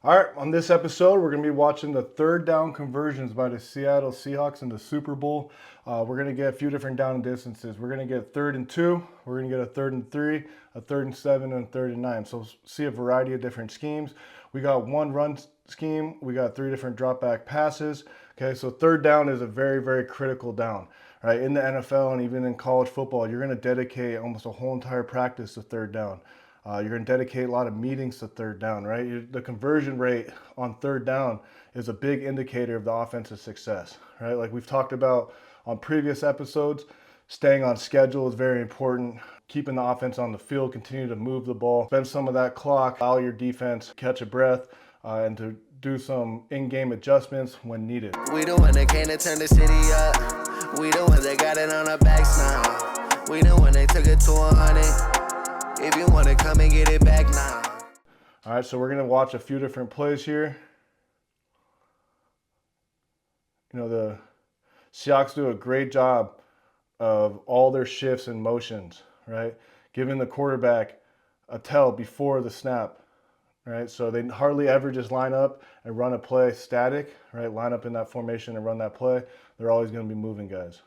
All right, on this episode, we're going to be watching the third down conversions by the Seattle Seahawks in the Super Bowl. We're going to get a few different down distances. We're going to get 3rd and 2, we're going to get a 3rd and 3, a 3rd and 7, and a 3rd and 9. So see a variety of different schemes. We got one run scheme, we got 3 different drop back passes. Okay, so third down is a very, very critical down. Right, in the NFL and even in college football, you're going to dedicate almost a whole entire practice to third down. You're going to dedicate a lot of meetings to third down, right? The conversion rate on third down is a big indicator of the offensive success, right? Like we've talked about on previous episodes, staying on schedule is very important. Keeping the offense on the field, continue to move the ball, spend some of that clock, allow your defense catch a breath, and to do some in-game adjustments when needed. We the one that came to turn the city up. We the ones that got it on our backs now. We the one that took it to 100. If you want to come and get it back now. All right, so we're going to watch a few different plays here. You know, the Seahawks do a great job of all their shifts and motions, right? Giving the quarterback a tell before the snap, right? So they hardly ever just line up and run a play static, right? Line up in that formation and run that play. They're always going to be moving guys.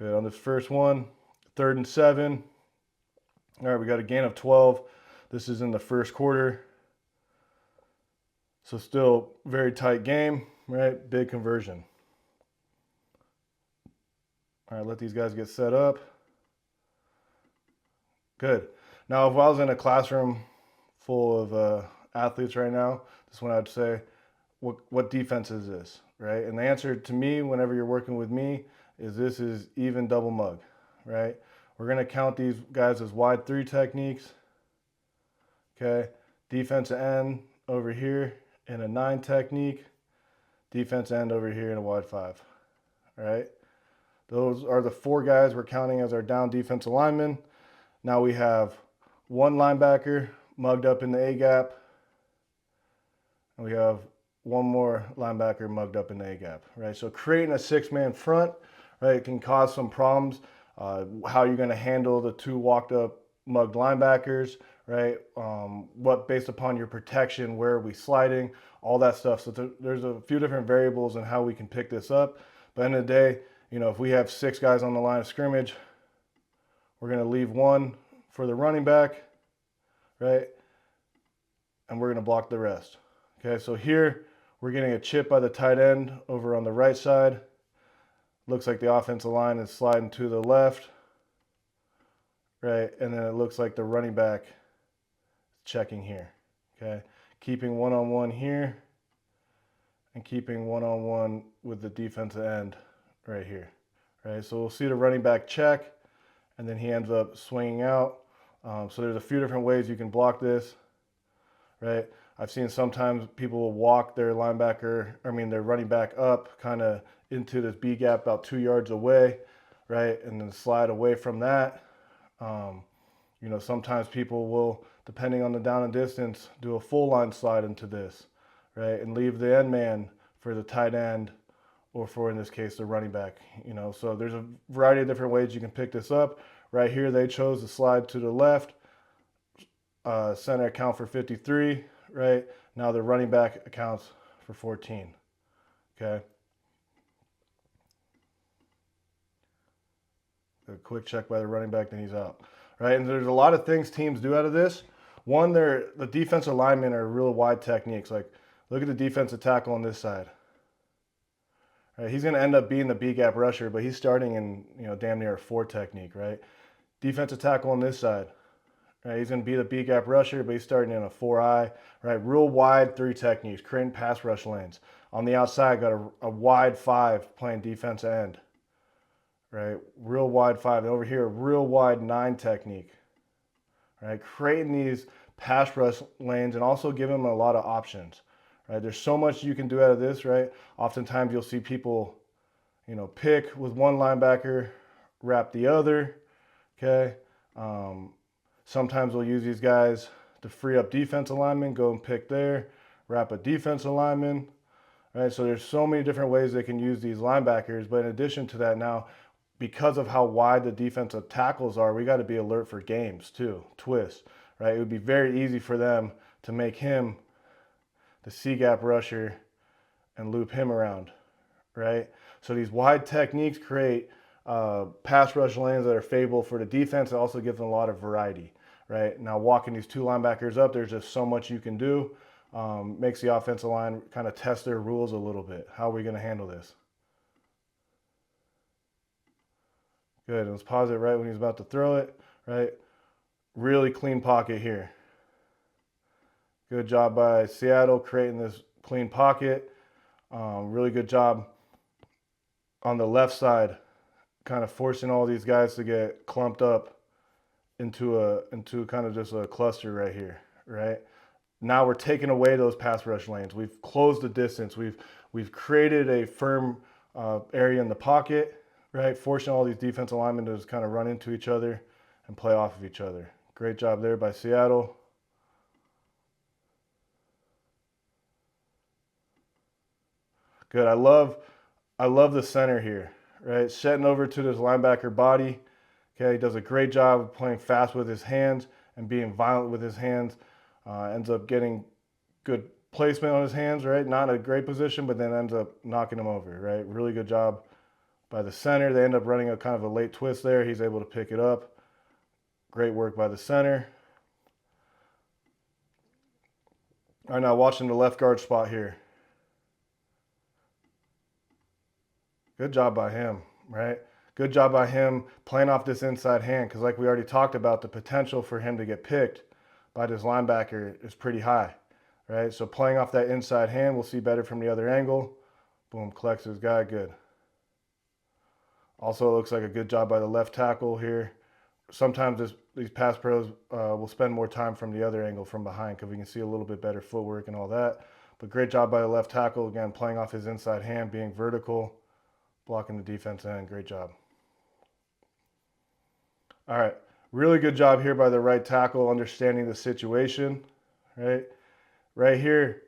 Good, on this first one, 3rd and 7. All right, we got a gain of 12. This is in the first quarter. So still very tight game, right? Big conversion. All right, let these guys get set up. Good. Now, if I was in a classroom full of athletes right now, this one I'd say, what defense is this, right? And the answer to me, whenever you're working with me, is this is even double mug, right? We're going to count these guys as wide 3 techniques. Okay, defensive end over here in a 9 technique, defense end over here in a wide 5. All right, those are the 4 guys we're counting as our down defensive linemen. Now we have one linebacker mugged up in the A gap, and we have one more linebacker mugged up in the A gap, right? So creating a 6-man front, right, can cause some problems. How you're going to handle the 2 walked up mugged linebackers, right? What based upon your protection, where are we sliding, all that stuff. So there's a few different variables in how we can pick this up. But at the end of the day, you know, if we have 6 guys on the line of scrimmage, we're going to leave 1 for the running back, right? And we're going to block the rest. Okay, so here we're getting a chip by the tight end over on the right side. Looks like the offensive line is sliding to the left, right? And then it looks like the running back is checking here, okay? Keeping one-on-one here and keeping one-on-one with the defensive end right here, right? So we'll see the running back check, and then he ends up swinging out. So there's a few different ways you can block this, right? I've seen sometimes people will walk their their running back up kind of into this B gap about 2 yards away, right? And then slide away from that. You know, sometimes people will, depending on the down and distance, do a full line slide into this, right? And leave the end man for the tight end or for, in this case, the running back, you know. So there's a variety of different ways you can pick this up. Right here, they chose to slide to the left. Center account for 53, right? Now the running back accounts for 14, okay? A quick check by the running back, then he's out, right? And there's a lot of things teams do out of this. One, the defensive linemen are real wide techniques. Like, look at the defensive tackle on this side. Right, he's going to end up being the B-gap rusher, but he's starting in, you know, damn near a 4 technique, right? Defensive tackle on this side. Right, he's going to be the B-gap rusher, but he's starting in a 4-eye, right? Real wide 3 techniques, creating pass rush lanes. On the outside, got a wide 5 playing defensive end, right? Real wide 5. And over here, real wide 9 technique, right? Creating these pass rush lanes and also giving them a lot of options, right? There's so much you can do out of this, right? Oftentimes you'll see people, you know, pick with one linebacker, wrap the other, okay? Sometimes we'll use these guys to free up defensive linemen, go and pick there, wrap a defensive lineman, right? So there's so many different ways they can use these linebackers. But in addition to that, now because of how wide the defensive tackles are, we got to be alert for games too, twists, right? It would be very easy for them to make him the C-gap rusher and loop him around, right? So these wide techniques create pass rush lanes that are favorable for the defense. It also gives them a lot of variety, right? Now walking these two linebackers up, there's just so much you can do. Makes the offensive line kind of test their rules a little bit. How are we going to handle this? Good. And let's pause it right when he's about to throw it, right? Really clean pocket here. Good job by Seattle creating this clean pocket. Really good job on the left side, kind of forcing all these guys to get clumped up into kind of just a cluster right here, right? Now we're taking away those pass rush lanes. We've closed the distance. We've created a firm area in the pocket, right? Forcing all these defensive linemen to just kind of run into each other and play off of each other. Great job there by Seattle. Good. I love the center here, right? Setting over to this linebacker body. Okay, he does a great job of playing fast with his hands and being violent with his hands. Ends up getting good placement on his hands, right? Not a great position, but then ends up knocking him over, right? Really good job by the center. They end up running a kind of a late twist there. He's able to pick it up. Great work by the center. All right, now watching the left guard spot here. Good job by him, right? Good job by him playing off this inside hand, because like we already talked about, the potential for him to get picked by this linebacker is pretty high, right? So playing off that inside hand, we'll see better from the other angle. Boom, collects his guy, good. Also, it looks like a good job by the left tackle here. Sometimes these pass pros will spend more time from the other angle from behind because we can see a little bit better footwork and all that. But great job by the left tackle, again, playing off his inside hand, being vertical, blocking the defense end. Great job. All right. Really good job here by the right tackle, understanding the situation, right? Right here,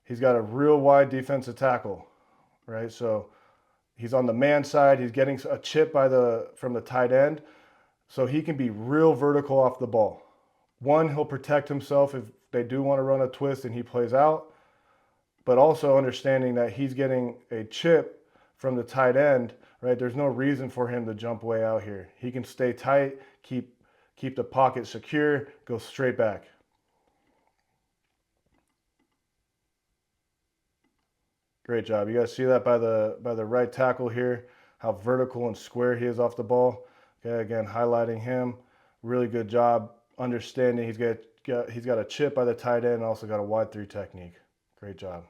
he's got a real wide defensive tackle, right? So he's on the man side. He's getting a chip from the tight end, so he can be real vertical off the ball. One, he'll protect himself if they do want to run a twist and he plays out, but also understanding that he's getting a chip from the tight end, right? There's no reason for him to jump way out here. He can stay tight, keep the pocket secure, go straight back. Great job. You guys see that by the right tackle here, how vertical and square he is off the ball. Okay, again, highlighting him. Really good job understanding he's got a chip by the tight end and also got a wide three technique. Great job.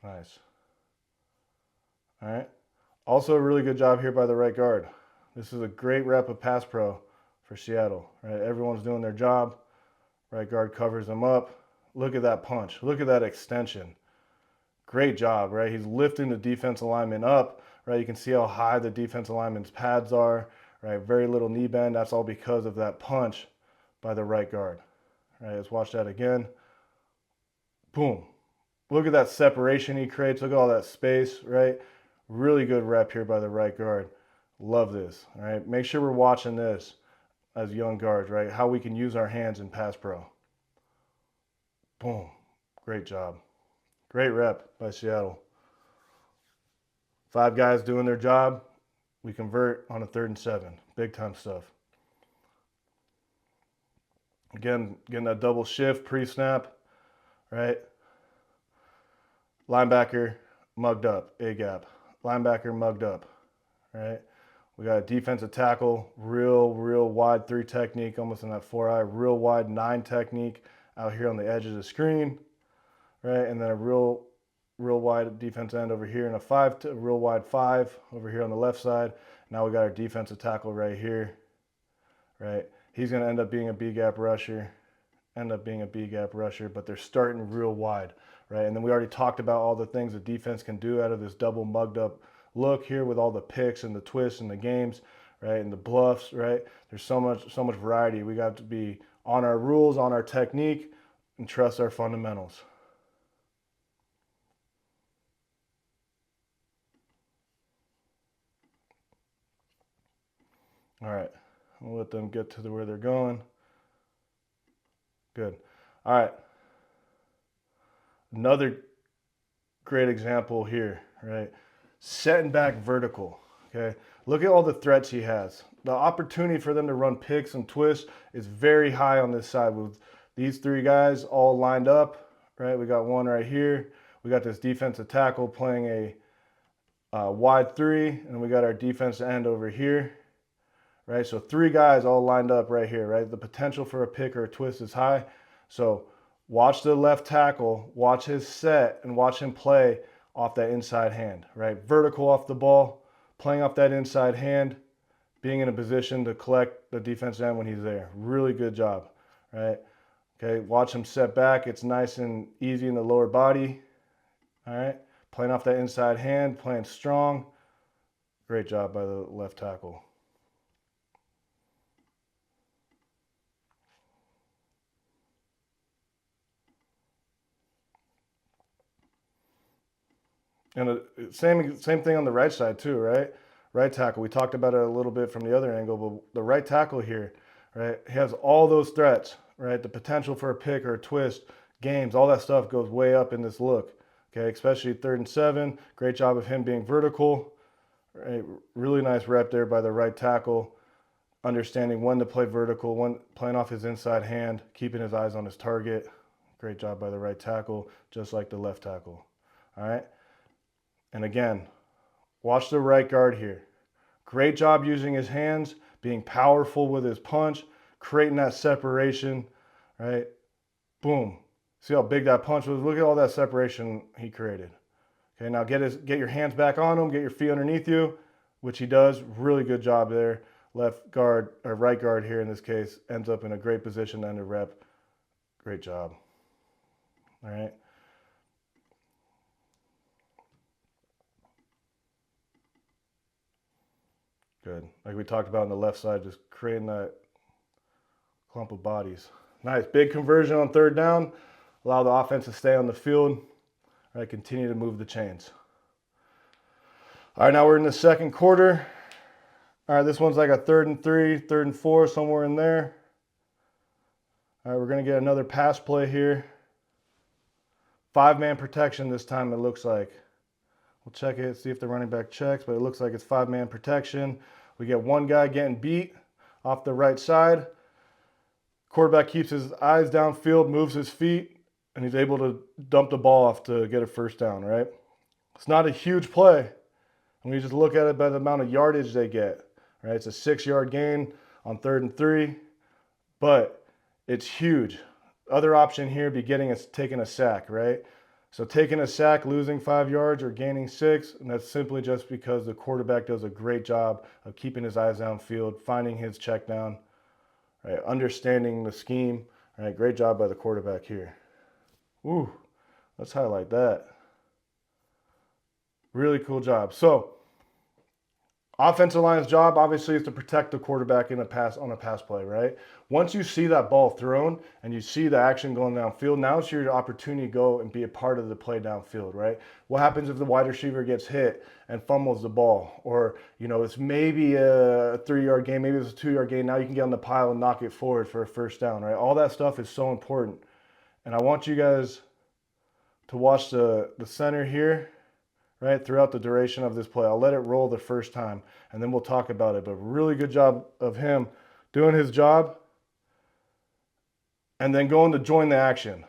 Nice. All right. Also a really good job here by the right guard. This is a great rep of pass pro for Seattle. Right? Everyone's doing their job. Right guard covers them up. Look at that punch. Look at that extension. Great job, right? He's lifting the defensive lineman up, right? You can see how high the defensive lineman's pads are, right? Very little knee bend. That's all because of that punch by the right guard. All right, let's watch that again. Boom. Look at that separation he creates. Look at all that space, right? Really good rep here by the right guard. Love this, all right? Make sure we're watching this as young guards, right? How we can use our hands in pass pro. Boom. Great job. Great rep by Seattle. 5 guys doing their job. We convert on a 3rd and 7. Big time stuff. Again, getting that double shift pre-snap, right? Linebacker mugged up, A-gap. Linebacker mugged up, right? We got a defensive tackle, real wide 3 technique, almost in that 4-eye, real wide 9 technique out here on the edge of the screen, right? And then a real wide defense end over here and a real wide 5 over here on the left side. Now we got our defensive tackle right here, right? He's going to end up being a B-gap rusher, but they're starting real wide, right? And then we already talked about all the things the defense can do out of this double mugged up look here with all the picks and the twists and the games, right? And the bluffs, right? There's so much variety. We got to be on our rules, on our technique, and trust our fundamentals. All right. We'll let them get to where they're going. Good. All right. Another great example here, right? Setting back vertical, okay? Look at all the threats he has. The opportunity for them to run picks and twists is very high on this side with these three guys all lined up, right? We got one right here. We got this defensive tackle playing a wide three, and we got our defensive end over here, right? So three guys all lined up right here, right? The potential for a pick or a twist is high. So watch the left tackle, watch his set, and watch him play off that inside hand, right? Vertical off the ball, playing off that inside hand, being in a position to collect the defensive end when he's there. Really good job, right? Okay, watch him set back. It's nice and easy in the lower body, all right? Playing off that inside hand, playing strong. Great job by the left tackle. And same thing on the right side too, right? Right tackle. We talked about it a little bit from the other angle, but the right tackle here, right? He has all those threats, right? The potential for a pick or a twist, games, all that stuff goes way up in this look. Okay, especially 3rd and 7. Great job of him being vertical. Right? Really nice rep there by the right tackle. Understanding when to play vertical, when playing off his inside hand, keeping his eyes on his target. Great job by the right tackle, just like the left tackle. All right. And again, watch the right guard here. Great job using his hands, being powerful with his punch, creating that separation, right? Boom. See how big that punch was? Look at all that separation he created. Okay, now get your hands back on him, get your feet underneath you, which he does. Really good job there. Left guard, or right guard here in this case, ends up in a great position to end a rep. Great job. All right. Good. Like we talked about on the left side, just creating that clump of bodies. Nice. Big conversion on 3rd down. Allow the offense to stay on the field. All right, continue to move the chains. All right, now we're in the 2nd quarter. All right, this one's like a 3rd and 3, 3rd and 4, somewhere in there. All right, we're going to get another pass play here. 5-man protection this time, it looks like. We'll check it, see if the running back checks, but it looks like it's 5-man protection. We get one guy getting beat off the right side. Quarterback keeps his eyes downfield, moves his feet, and he's able to dump the ball off to get a 1st down, right? It's not a huge play. When you just look at it by the amount of yardage they get, right? It's a 6-yard gain on 3rd and 3, but it's huge. Other option here be taking a sack, right? So taking a sack, losing 5 yards or gaining 6, and that's simply just because the quarterback does a great job of keeping his eyes downfield, finding his check down, right? Understanding the scheme, right? Great job by the quarterback here. Ooh, let's highlight that. Really cool job. So, offensive line's job obviously is to protect the quarterback on a pass play, right? Once you see that ball thrown and you see the action going downfield, now it's your opportunity to go and be a part of the play downfield, right? What happens if the wide receiver gets hit and fumbles the ball? Or, it's maybe a 3-yard gain, maybe it's a 2-yard gain. Now you can get on the pile and knock it forward for a 1st down, right? All that stuff is so important. And I want you guys to watch the center here, right, throughout the duration of this play. I'll let it roll the first time, and then we'll talk about it. But really good job of him doing his job and then going to join the action,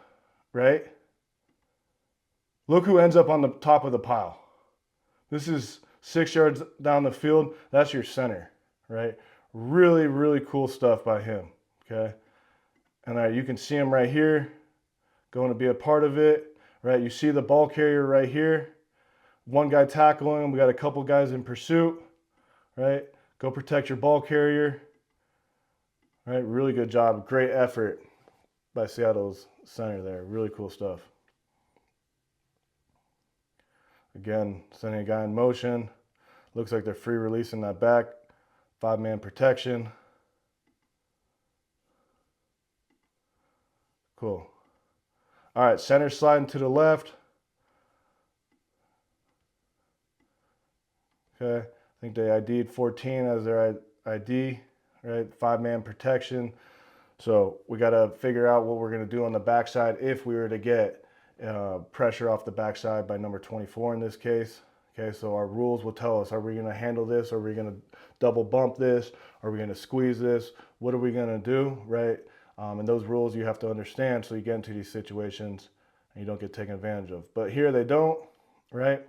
right? Look who ends up on the top of the pile. This is 6 yards down the field. That's your center, right? Really, really cool stuff by him, okay? And you can see him right here going to be a part of it, right? You see the ball carrier right here. One guy tackling him. We got a couple guys in pursuit, right? Go protect your ball carrier, right? Really good job. Great effort by Seattle's center there. Really cool stuff. Again, sending a guy in motion. Looks like they're free releasing that back. 5-man protection. Cool. All right, center sliding to the left. Okay, I think they ID'd 14 as their ID, right? 5-man protection. So we got to figure out what we're going to do on the backside if we were to get pressure off the backside by number 24 in this case. Okay, so our rules will tell us, are we going to handle this? Are we going to double bump this? Are we going to squeeze this? What are we going to do, right? And those rules you have to understand so you get into these situations and you don't get taken advantage of. But here they don't, right?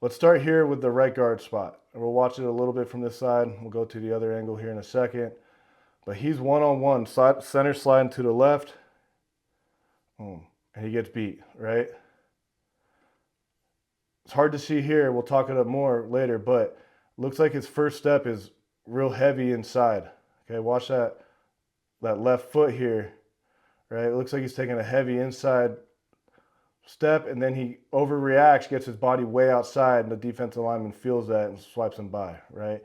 Let's start here with the right guard spot. And we'll watch it a little bit from this side. We'll go to the other angle here in a second. But he's one-on-one, center sliding to the left. And he gets beat, right? It's hard to see here. We'll talk it up more later, but looks like his first step is real heavy inside. Okay, watch that left foot here, right? It looks like he's taking a heavy inside step, and then he overreacts, gets his body way outside, and the defensive lineman feels that and swipes him by, right?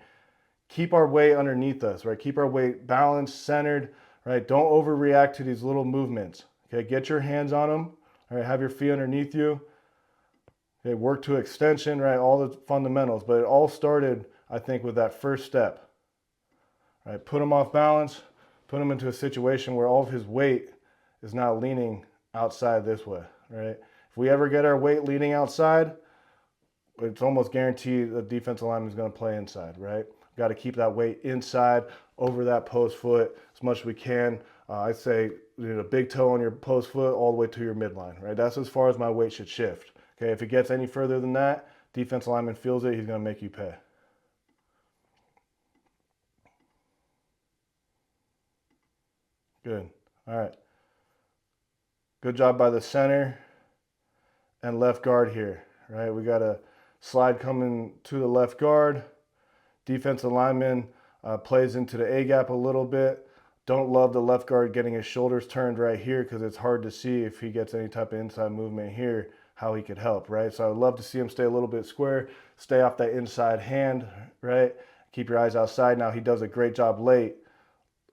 Keep our weight underneath us, right? Keep our weight balanced, centered, right? Don't overreact to these little movements, okay? Get your hands on them, all right? Have your feet underneath you. Okay, work to extension, right? All the fundamentals, but it all started, I think, with that first step, right? Put him off balance, put him into a situation where all of his weight is now leaning outside this way, right? If we ever get our weight leaning outside, it's almost guaranteed the defensive lineman is going to play inside, right? We've got to keep that weight inside over that post foot as much as we can. I'd say a big toe on your post foot all the way to your midline, right? That's as far as my weight should shift. Okay, if it gets any further than that, defensive lineman feels it, he's going to make you pay. Good. All right. Good job by the center and left guard here, right? We got a slide coming to the left guard. Defensive lineman plays into the A-gap a little bit. Don't love the left guard getting his shoulders turned right here because it's hard to see if he gets any type of inside movement here, how he could help, right? So I would love to see him stay a little bit square, stay off that inside hand, right? Keep your eyes outside. Now he does a great job late,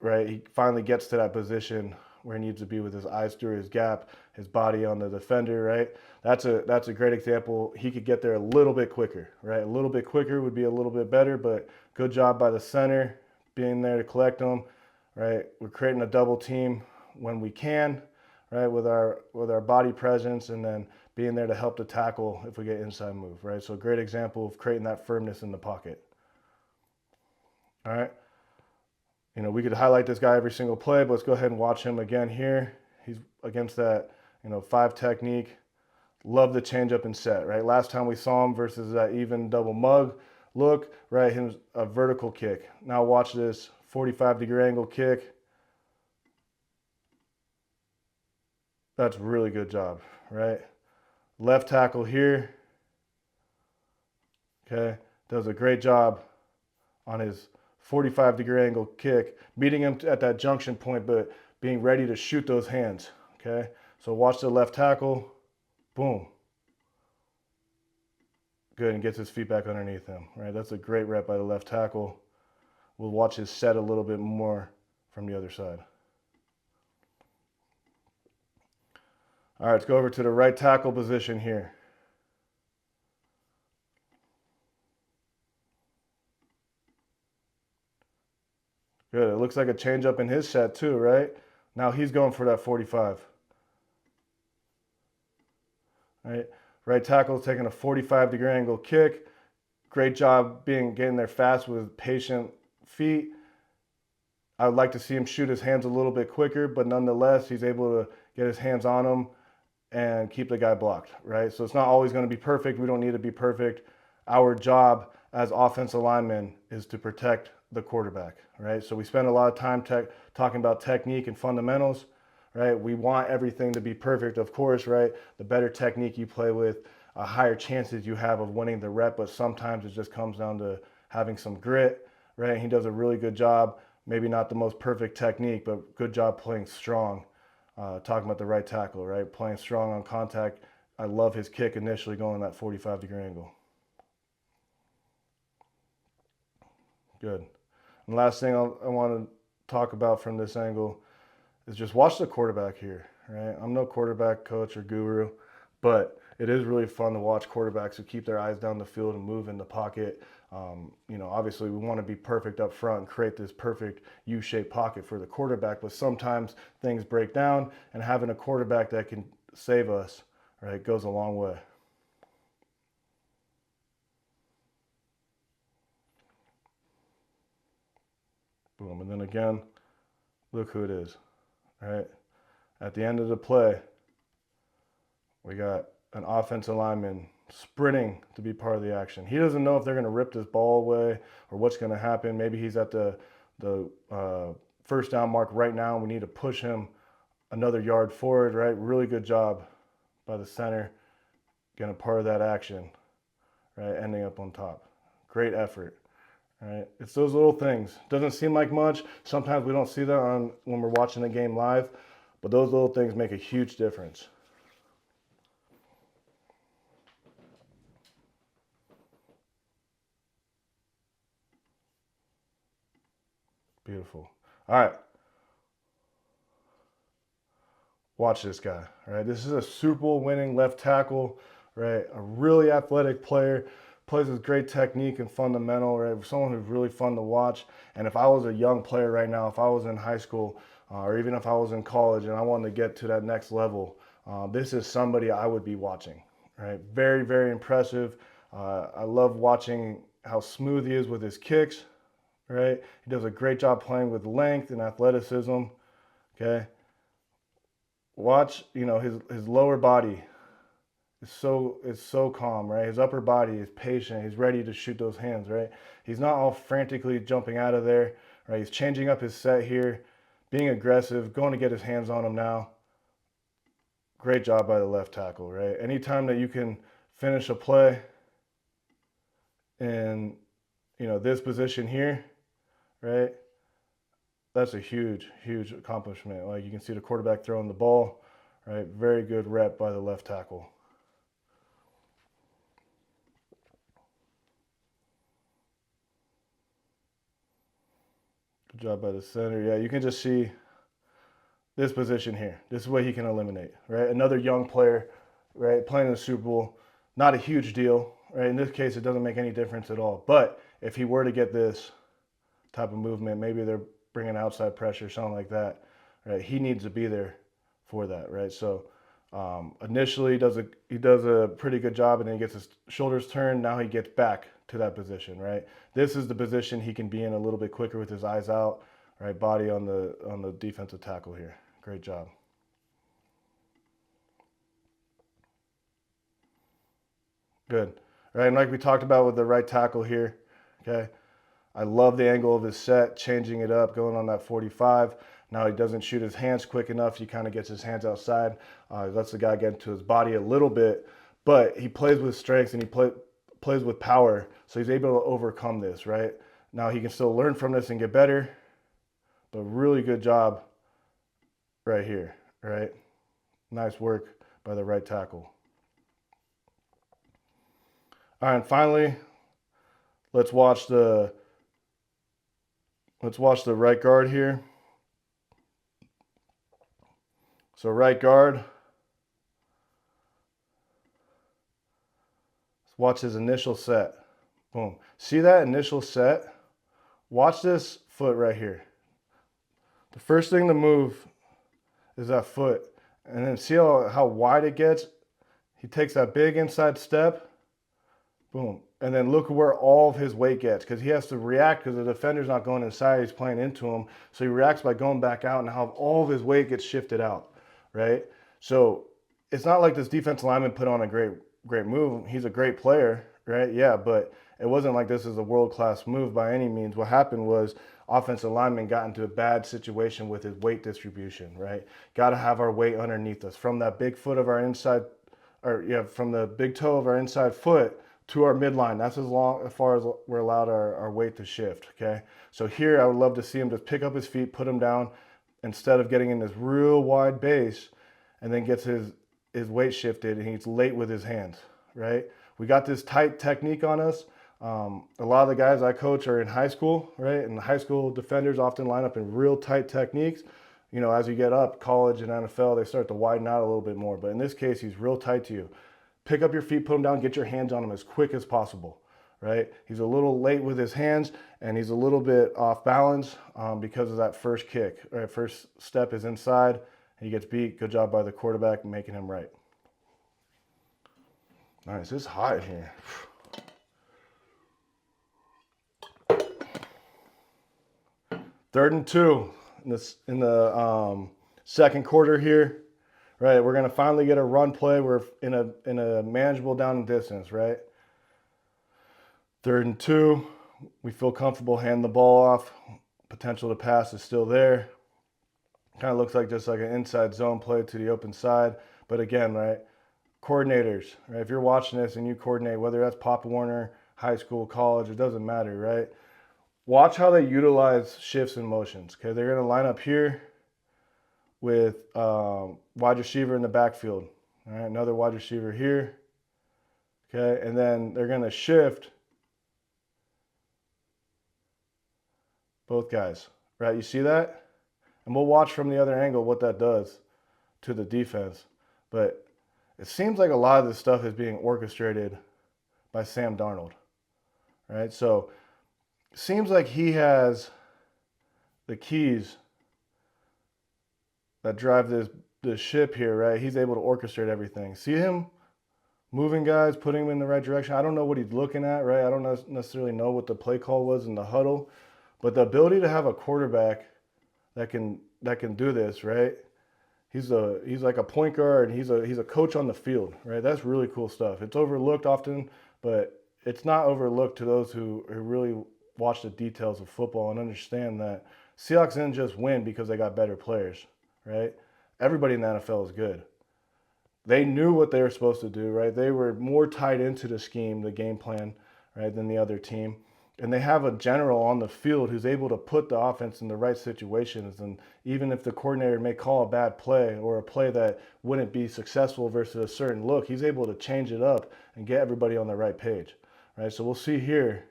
right? He finally gets to that position where he needs to be with his eyes through his gap, his body on the defender, right? That's a great example. He could get there a little bit quicker, right? A little bit quicker would be a little bit better, but good job by the center being there to collect them, right? We're creating a double team when we can, right? With our body presence, and then being there to help the tackle if we get inside move, right? So a great example of creating that firmness in the pocket. All right. You know, we could highlight this guy every single play, but let's go ahead and watch him again here. He's against that, 5 technique. Love the change up and set, right? Last time we saw him versus that even double mug look, right? Him a vertical kick. Now watch this 45-degree angle kick. That's really good job, right? Left tackle here, okay, does a great job on his 45-degree angle kick, meeting him at that junction point, but being ready to shoot those hands, okay? So watch the left tackle, boom. Good, and gets his feet back underneath him, right? That's a great rep by the left tackle. We'll watch his set a little bit more from the other side. All right, let's go over to the right tackle position here. Good, it looks like a change up in his set too, right? Now he's going for that 45. Right tackle taking a 45-degree angle kick. Great job getting there fast with patient feet. I would like to see him shoot his hands a little bit quicker, but nonetheless, he's able to get his hands on him and keep the guy blocked, right? So it's not always going to be perfect. We don't need to be perfect. Our job as offensive linemen is to protect the quarterback, right? So we spend a lot of time talking about technique and fundamentals, right? We want everything to be perfect, of course, right? The better technique you play with, higher chances you have of winning the rep, but sometimes it just comes down to having some grit, right? He does a really good job, maybe not the most perfect technique, but good job playing strong. Talking about the right tackle, right? Playing strong on contact. I love his kick initially going that 45-degree angle. Good. And last thing I want to talk about from this angle is just watch the quarterback here, right? I'm no quarterback coach or guru, but it is really fun to watch quarterbacks who keep their eyes down the field and move in the pocket. Obviously we want to be perfect up front and create this perfect U-shaped pocket for the quarterback, but sometimes things break down, and having a quarterback that can save us, right, goes a long way. Boom, and then again, look who it is, right? At the end of the play, we got an offensive lineman sprinting to be part of the action. He doesn't know if they're going to rip this ball away or what's going to happen. Maybe he's at the first down mark right now. We need to push him another yard forward, right? Really good job by the center, getting a part of that action, right? Ending up on top. Great effort, right? It's those little things. Doesn't seem like much. Sometimes we don't see that when we're watching the game live, but those little things make a huge difference. Beautiful. All right. Watch this guy, right? This is a Super Bowl winning left tackle, right? A really athletic player, plays with great technique and fundamental, right? Someone who's really fun to watch. And if I was a young player right now, if I was in high school, or even if I was in college and I wanted to get to that next level, this is somebody I would be watching, right? Very, very impressive. I love watching how smooth he is with his kicks, right? He does a great job playing with length and athleticism, okay? Watch, his lower body is so calm, right? His upper body is patient. He's ready to shoot those hands, right? He's not all frantically jumping out of there, right? He's changing up his set here, being aggressive, going to get his hands on him now. Great job by the left tackle, right? Anytime that you can finish a play in, this position here, right? That's a huge, huge accomplishment. Like you can see the quarterback throwing the ball, right? Very good rep by the left tackle. Good job by the center. Yeah, you can just see this position here. This is what he can eliminate, right? Another young player, right? Playing in the Super Bowl, not a huge deal, right? In this case, it doesn't make any difference at all. But if he were to get this type of movement, maybe they're bringing outside pressure, something like that, right? He needs to be there for that, right? So initially he does a pretty good job, and then he gets his shoulders turned. Now he gets back to that position, right? This is the position he can be in a little bit quicker with his eyes out, right? Body on the defensive tackle here. Great job. Good. All right, and like we talked about with the right tackle here, okay? I love the angle of his set, changing it up, going on that 45. Now he doesn't shoot his hands quick enough. He kind of gets his hands outside. He lets the guy get into his body a little bit, but he plays with strengths and he plays with power, so he's able to overcome this, right? Now he can still learn from this and get better, but really good job right here, right? Nice work by the right tackle. All right, and finally, let's watch the right guard here. So right guard, let's watch his initial set. Boom. See that initial set? Watch this foot right here. The first thing to move is that foot. And then see how wide it gets? He takes that big inside step. Boom. And then look where all of his weight gets, because he has to react because the defender's not going inside, he's playing into him. So he reacts by going back out, and how all of his weight gets shifted out, right? So it's not like this defensive lineman put on a great move. He's a great player, right? Yeah, but it wasn't like this is a world-class move by any means. What happened was offensive lineman got into a bad situation with his weight distribution, right? Got to have our weight underneath us from that big foot of our inside, from the big toe of our inside foot to our midline. That's as far as we're allowed our weight to shift, okay? So here I would love to see him just pick up his feet, put him down, instead of getting in this real wide base, and then gets his weight shifted and he's late with his hands, right? We got this tight technique on us. A lot of the guys I coach are in high school, right? And the high school defenders often line up in real tight techniques. As you get up, college and NFL, they start to widen out a little bit more. But in this case, he's real tight to you. Pick up your feet, put them down, get your hands on him as quick as possible, right? He's a little late with his hands, and he's a little bit off balance because of that first kick. Right, first step is inside. He gets beat. Good job by the quarterback making him right. Nice. It's hot in here. 3rd and 2 in the second quarter here. Right, we're gonna finally get a run play. We're in a manageable down and distance. Right, 3rd and 2. We feel comfortable handing the ball off. Potential to pass is still there. Kind of looks like just like an inside zone play to the open side. But again, right, coordinators, right? If you're watching this and you coordinate, whether that's Pop Warner, high school, college, it doesn't matter, right? Watch how they utilize shifts and motions. Okay, they're gonna line up here with wide receiver in the backfield. All right, another wide receiver here. Okay, and then they're gonna shift both guys, right? You see that? And we'll watch from the other angle what that does to the defense. But it seems like a lot of this stuff is being orchestrated by Sam Darnold, right? So it seems like he has the keys that drive this ship here, right? He's able to orchestrate everything. See him moving guys, putting them in the right direction. I don't know what he's looking at, right? I don't necessarily know what the play call was in the huddle, but the ability to have a quarterback that can do this, right? He's like a point guard. He's a coach on the field, right? That's really cool stuff. It's overlooked often, but it's not overlooked to those who really watch the details of football and understand that Seahawks didn't just win because they got better players, right? Everybody in the NFL is good. They knew what they were supposed to do, right? They were more tied into the scheme, the game plan, right, than the other team. And they have a general on the field who's able to put the offense in the right situations. And even if the coordinator may call a bad play or a play that wouldn't be successful versus a certain look, he's able to change it up and get everybody on the right page, right? So we'll see here,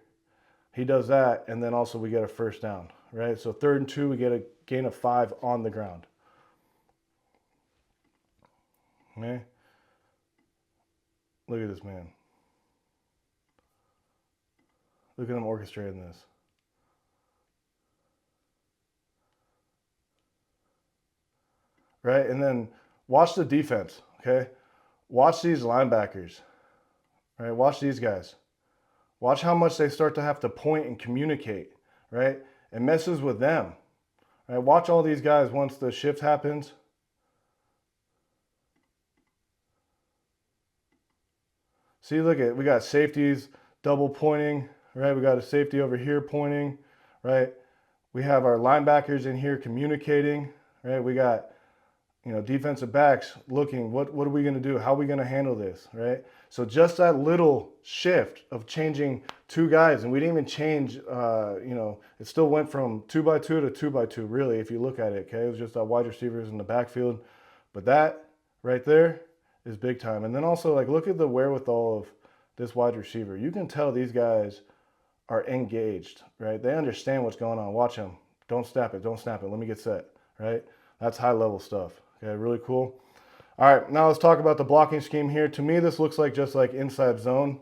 he does that, and then also we get a first down, right? So 3rd and 2, we get a gain of 5 on the ground. Okay? Look at this man. Look at him orchestrating this. Right? And then watch the defense, okay? Watch these linebackers. Right? Watch these guys. Watch how much they start to have to point and communicate, right? It messes with them. Right? Watch all these guys once the shift happens. See, look at, we got safeties double pointing, right? We got a safety over here pointing, right? We have our linebackers in here communicating, right? We got, defensive backs looking, what are we going to do? How are we going to handle this, right? So just that little shift of changing 2 guys, and we didn't even change, it still went from 2x2 to 2x2, really, if you look at it, okay? It was just our wide receivers in the backfield. But that right there is big time. And then also, like, look at the wherewithal of this wide receiver. You can tell these guys are engaged, right? They understand what's going on. Watch them. Don't snap it. Don't snap it. Let me get set, right? That's high-level stuff. Okay, really cool. All right, now let's talk about the blocking scheme here. To me, this looks like just like inside zone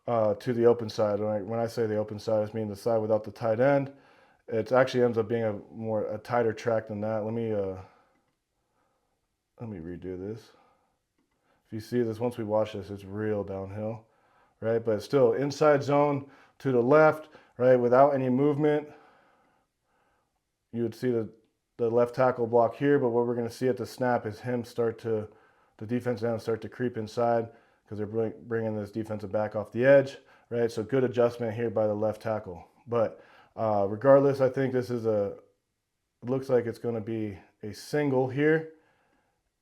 to the open side. When I say the open side, I mean the side without the tight end. It actually ends up being a tighter track than that. Let me redo this. If you see this, once we watch this, it's real downhill, right? But still inside zone to the left, right, without any movement. You would see the left tackle block here, but what we're going to see at the snap is him the defense end start to creep inside because they're bringing this defensive back off the edge, right? So good adjustment here by the left tackle. But regardless, I think it looks like it's going to be a single here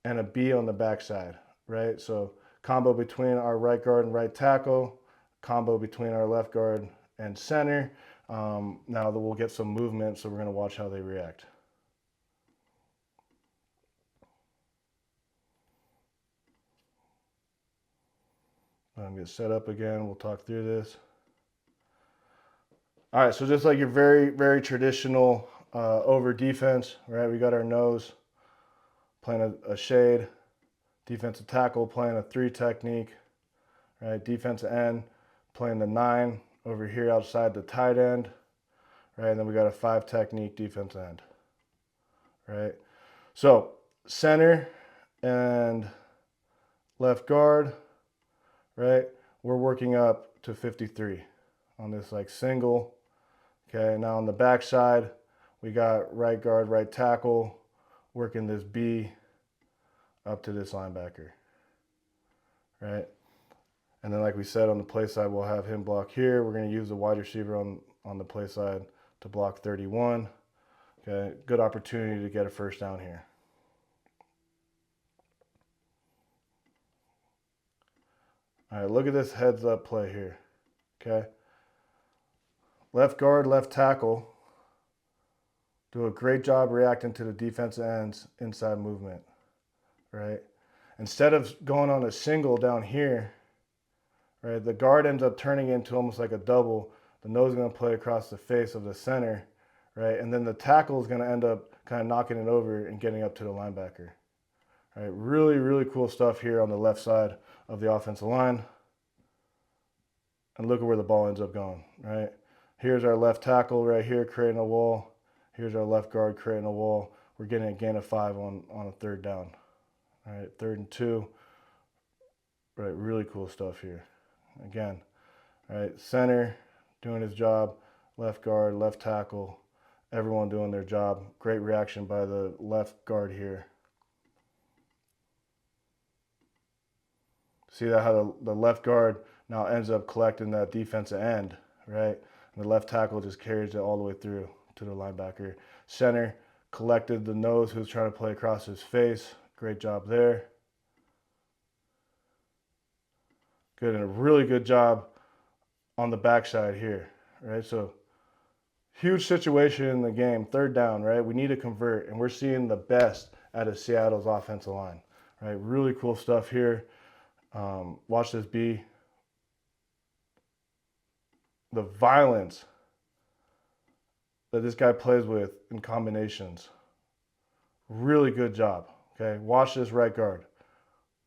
and a B on the backside, right? So combo between our right guard and right tackle, combo between our left guard and center. Now that we'll get some movement, so we're going to watch how they react. I'm going to set up again. We'll talk through this. All right, so just like your very, very traditional over defense, right? We got our nose playing a shade, defensive tackle playing a 3 technique, right? Defensive end playing the 9, over here outside the tight end, right? And then we got a 5 technique defense end, right? So center and left guard, right? We're working up to 53 on this like single. Okay, now on the back side, we got right guard, right tackle, working this B up to this linebacker, right? And then like we said, on the play side, we'll have him block here. We're going to use the wide receiver on the play side to block 31. Okay, good opportunity to get a first down here. All right, look at this heads up play here. Okay. Left guard, left tackle do a great job reacting to the defensive end's inside movement, right? Instead of going on a single down here, right, the guard ends up turning into almost like a double. The nose is going to play across the face of the center, right? And then the tackle is going to end up kind of knocking it over and getting up to the linebacker. All right, really, really cool stuff here on the left side of the offensive line. And look at where the ball ends up going, right? Here's our left tackle right here creating a wall. Here's our left guard creating a wall. We're getting a gain of 5 on a third down. All right, 3rd and 2. Right, really cool stuff here. Again, all right, center doing his job, left guard, left tackle, everyone doing their job. Great reaction by the left guard here. See that how the left guard now ends up collecting that defensive end, right? And the left tackle just carries it all the way through to the linebacker. Center collected the nose who's trying to play across his face. Great job there. Good, and a really good job on the backside here, right? So huge situation in the game, 3rd down, right? We need to convert, and we're seeing the best out of Seattle's offensive line, right? Really cool stuff here. Watch this be. The violence that this guy plays with in combinations. Really good job, okay? Watch this right guard.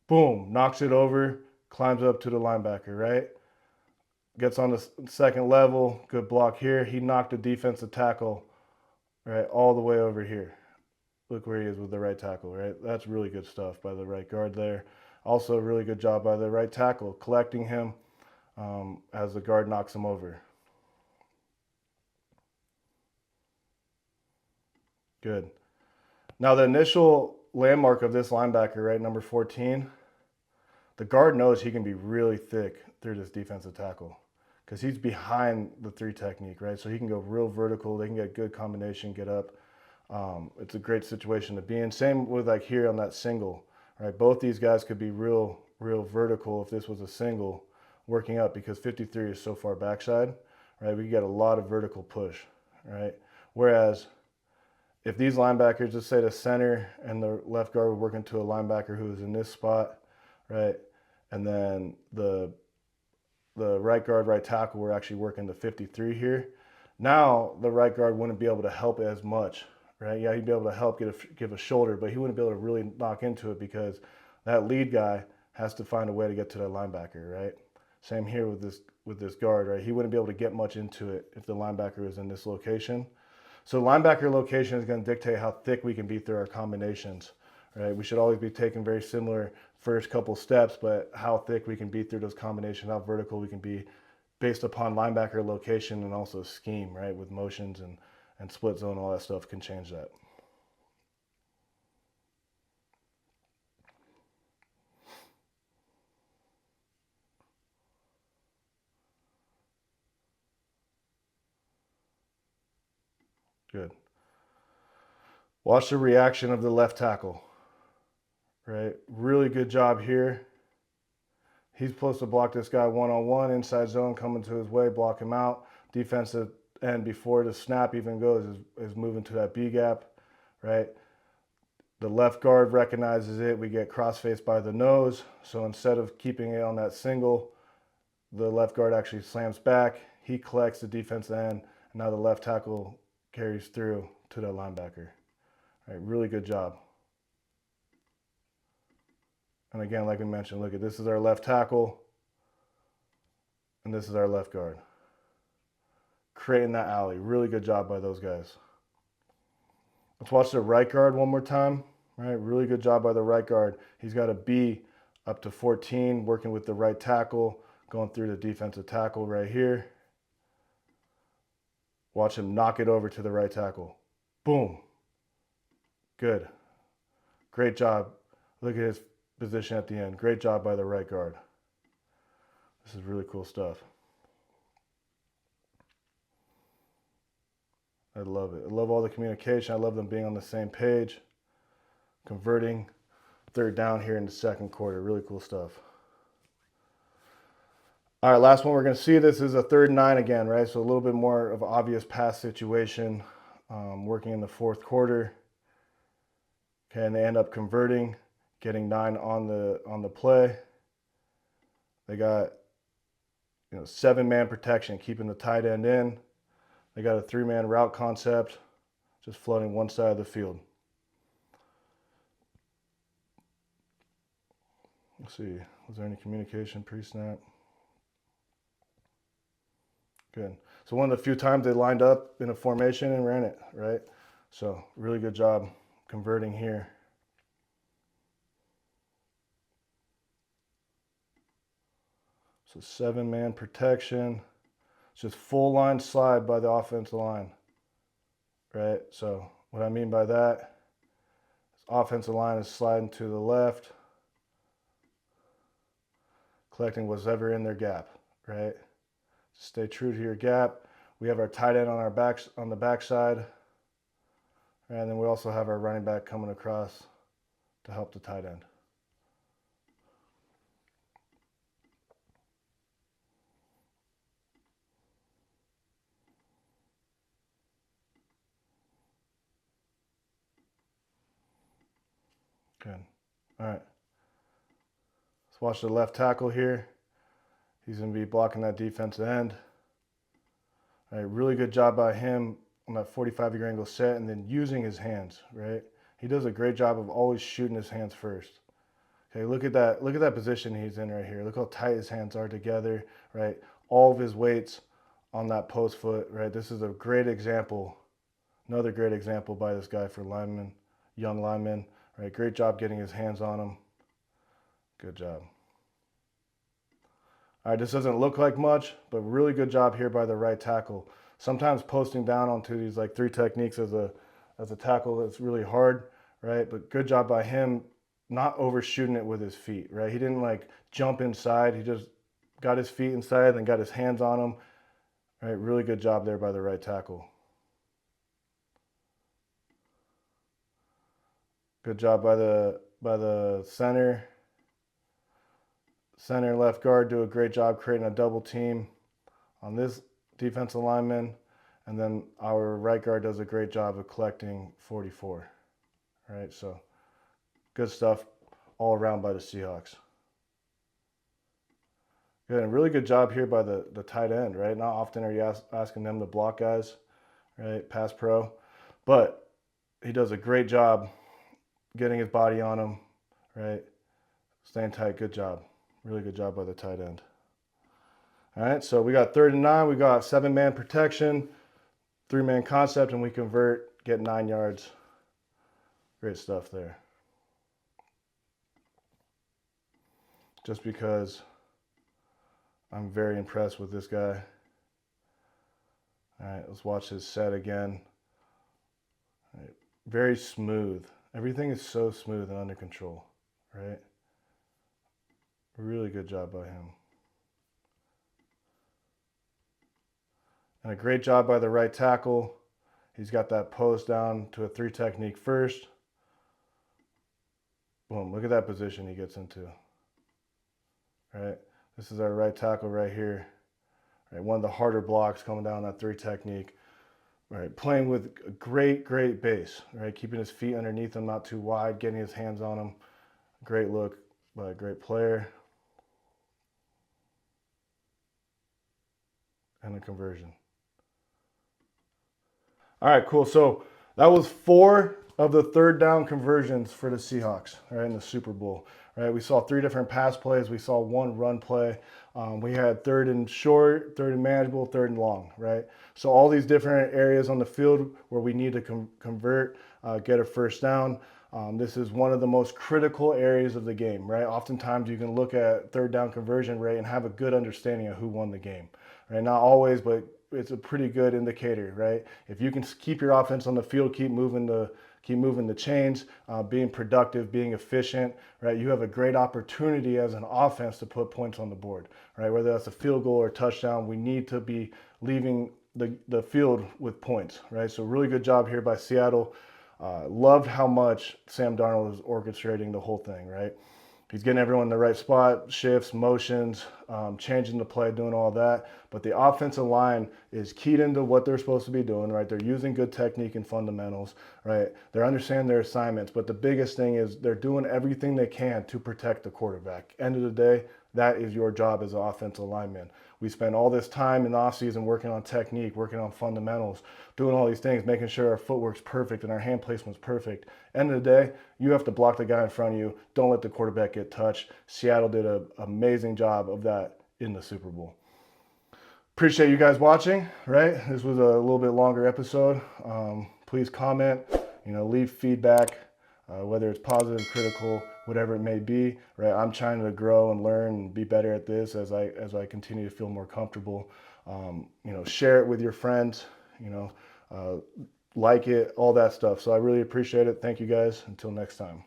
Boom, knocks it over, climbs up to the linebacker, right? Gets on the second level, good block here. He knocked the defensive tackle, right, all the way over here. Look where he is with the right tackle, right? That's really good stuff by the right guard there. Also, a really good job by the right tackle, collecting him as the guard knocks him over. Good. Now, the initial landmark of this linebacker, right, number 14, the guard knows he can be really thick through this defensive tackle because he's behind the 3 technique, right? So he can go real vertical. They can get good combination, get up. It's a great situation to be in. Same with like here on that single, right? Both these guys could be real vertical if this was a single working up because 53 is so far backside, right? We get a lot of vertical push, right? Whereas if these linebackers, just say the center and the left guard were working to a linebacker who is in this spot, right? And then the right guard, right tackle were actually working the 53 here. Now the right guard wouldn't be able to help as much, right? Yeah, he'd be able to help give a shoulder, but he wouldn't be able to really knock into it because that lead guy has to find a way to get to that linebacker, right? Same here with this guard, right? He wouldn't be able to get much into it if the linebacker was in this location. So linebacker location is going to dictate how thick we can be through our combinations, right? We should always be taking very similar first couple steps, but how thick we can be through those combinations, how vertical we can be based upon linebacker location and also scheme, right? With motions and split zone, all that stuff can change that. Good. Watch the reaction of the left tackle, right? Really good job here. He's supposed to block this guy one-on-one, inside zone coming to his way, block him out. Defensive end before the snap even goes is moving to that B gap, right? The left guard recognizes it. We get cross-faced by the nose. So instead of keeping it on that single, the left guard actually slams back. He collects the defensive end, and now the left tackle carries through to the linebacker. All right, really good job. And again, like we mentioned, look at this is our left tackle, and this is our left guard. creating that alley. Really good job by those guys. Let's watch the right guard one more time. Right, really good job by the right guard. He's got a B up to 14, working with the right tackle, going through the defensive tackle right here. Watch him knock it over to the right tackle. Boom. Good. Great job. Look at his position at the end. Great job by the right guard. This is really cool stuff. I love it. I love all the communication. I love them being on the same page. Converting third down here in the second quarter. Really cool stuff. All right, last one we're going to see. This is a 3rd and 9 again, right? So a little bit more of an obvious pass situation, working in the fourth quarter. Okay, and they end up converting, getting 9 on the play. They got 7-man protection, keeping the tight end in. They got a 3-man route concept, just flooding one side of the field. Let's see, was there any communication pre-snap? Good. So one of the few times they lined up in a formation and ran it, right? So really good job converting here. So 7-man protection. It's just full line slide by the offensive line, right? So what I mean by that is offensive line is sliding to the left, collecting whatever in their gap, right? Stay true to your gap. We have our tight end on the backside, and then we also have our running back coming across to help the tight end. Good. All right. Let's watch the left tackle here. He's going to be blocking that defensive end. All right, really good job by him on that 45-degree angle set and then using his hands, right? He does a great job of always shooting his hands first. Okay, look at that position he's in right here. Look how tight his hands are together, right? All of his weight's on that post foot, right? This is a great example, another great example by this guy for lineman, young lineman, right? Great job getting his hands on him. Good job. All right, this doesn't look like much, but really good job here by the right tackle. Sometimes posting down onto these like 3 techniques as a tackle is really hard, right? But good job by him not overshooting it with his feet, right? He didn't like jump inside. He just got his feet inside and got his hands on them. Right, really good job there by the right tackle. Good job by the center. Center and left guard do a great job creating a double team on this defensive lineman. And then our right guard does a great job of collecting 44. All right, so good stuff all around by the Seahawks. Good, and really good job here by the tight end, right? Not often are you asking them to block guys, right? Pass pro. But he does a great job getting his body on him, right? Staying tight, good job. Really good job by the tight end. All right, so we got 3rd and 9. We got 7-man protection, 3-man concept, and we convert, get 9 yards. Great stuff there. Just because I'm very impressed with this guy. All right, let's watch his set again. All right, very smooth. Everything is so smooth and under control, right? Really good job by him. And a great job by the right tackle. He's got that post down to a 3 technique first. Boom, look at that position he gets into. Right? This is our right tackle right here. Right, one of the harder blocks coming down that 3 technique. Right, playing with a great base. Right, keeping his feet underneath him, not too wide, getting his hands on him. Great look by a great player. And a conversion. All right, cool. So that was 4 of the third down conversions for the Seahawks, right, in the Super Bowl, right? We saw 3 different pass plays. We saw 1 run play. We had 3rd and short, 3rd and manageable, 3rd and long, right? So all these different areas on the field where we need to convert, get a first down. This is one of the most critical areas of the game, right? Oftentimes you can look at third down conversion rate and have a good understanding of who won the game, right? Not always, but it's a pretty good indicator, right? If you can keep your offense on the field, keep moving the chains, being productive, being efficient, right? You have a great opportunity as an offense to put points on the board, right? Whether that's a field goal or a touchdown, we need to be leaving the field with points, right? So really good job here by Seattle. Loved how much Sam Darnold is orchestrating the whole thing, right? He's getting everyone in the right spot, shifts, motions, changing the play, doing all that. But the offensive line is keyed into what they're supposed to be doing, right? They're using good technique and fundamentals, right? They're understanding their assignments. But the biggest thing is they're doing everything they can to protect the quarterback. End of the day, that is your job as an offensive lineman. We spend all this time in the offseason working on technique, working on fundamentals, doing all these things, making sure our footwork's perfect and our hand placement's perfect. End of the day, you have to block the guy in front of you. Don't let the quarterback get touched. Seattle did an amazing job of that in the Super Bowl. Appreciate you guys watching, right? This was a little bit longer episode. Please comment, leave feedback, whether it's positive, critical, whatever it may be, right? I'm trying to grow and learn and be better at this as I continue to feel more comfortable. Share it with your friends, like it, all that stuff. So I really appreciate it. Thank you guys. Until next time.